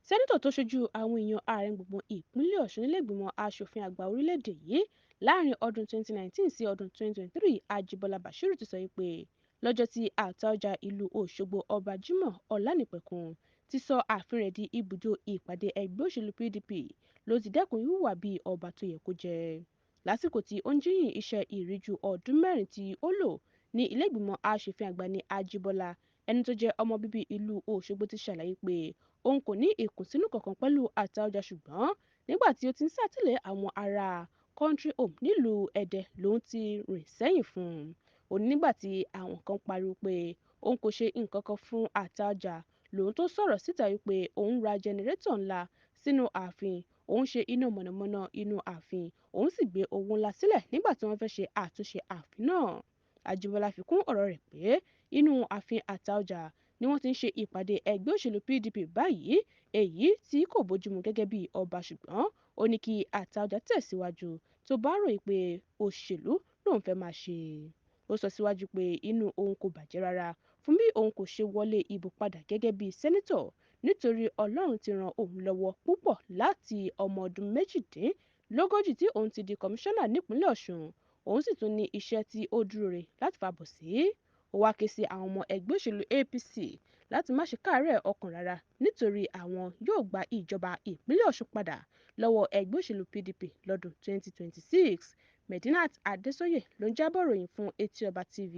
sẹ́nitọ̀ tó ṣojú àwọn èèyàn ààrẹ gbùngbùn ìpínlẹ̀ Ọ̀ṣun nílẹ̀ẹ́gbìmọ̀ asòfin àgbà orílẹ̀-èdè yìí láàrin ọdún 2019 sí ọdún 2023 Ajíbọ́lá Bashiru ti sọ pé lọ́jọ́ tí Ataọja ìlú Oṣogbo Ọba Jimoh Ọlánìpẹ̀kun ti sọ ààfin rẹ̀ di ibùdó ìpàdé ẹgbẹ́ òṣèlú PDP ló ti dẹ́kun híhùwà bíi ọba tó yẹ kó jẹ́ lásìkò tí ó ń jíyìn iṣẹ́ ìríjú ọdún mẹ́rin tí ó lò ní ilé-ìgbìmọ̀ asòfin àgbà ní Ajíbọ́lá ẹni tó jẹ́ ọmọ bíbí ìlú Oṣogbo ti ṣàlàyé pé òun kò ní ìkùnsínú kankan pẹ̀lú Ataọja ṣùgbọ́n nígbà tí ó ti ń ṣàtìlẹ́yìn àwọn ará country home nílùú Ẹdẹ lòun ti rìn sẹ́yìn fún un. Ó ní nígbà tí àwọn kan pariwo pé òun kò ṣe nǹkan kan fún Ataọja lòun tó sọ̀rọ̀ síta wípé òun ra jẹnẹrétọ̀ ńlá sínú ààfin, òun ṣe iná mọ̀nàmọ́ná inú ààfin, òun sì gbé owó ńlá sílẹ̀ nígbà tí wọ́n fẹ́ ṣe àtúnṣe ààfin náà. Ajíbọ́lá fi kún ọ̀rọ̀ rẹ̀ pé inú ààfin Ataọja ni wọ́n ti ń ṣe ìpàdé ẹgbẹ́ òṣèlú PDP báyìí èyí tí kò bójúmu gẹ́gẹ́ bí ọba ṣùgbọ́n ó ní kí Ataọja tẹ̀síwájú tó bá ròyìn pé òṣèlú lòun fẹ́ máa ṣe. Ó sọ síwájú pé inú òun kò bàjẹ́ rárá fún bí òun kò ṣe wọlé ìbò padà gẹ́gẹ́ bí sẹ́nítọ̀ nítorí Ọlọ́run ti ran òun lọ́wọ́ púpọ̀ láti ọmọ ọdún méjìdínlógójì tí òun ti di kọmíṣánná nípínlẹ̀ Ọ̀ṣun òun sì tún ní iṣẹ́ tí ó dúró re láti fàbọ̀ sí. Ó wá ké sí àwọn ọmọ ẹgbẹ́ òṣèlú APC láti má ṣe káàárẹ̀ ọkàn rárá nítorí àwọn yóò gba ìjọba ìpínlẹ̀ Ọ̀ṣun padà lọ́wọ́ ẹgbẹ́ òṣèlú PDP lọ́dún 2026. Medinat Adésóyè ló ń jábọ̀ ròyìn fún Etí Ọba TV.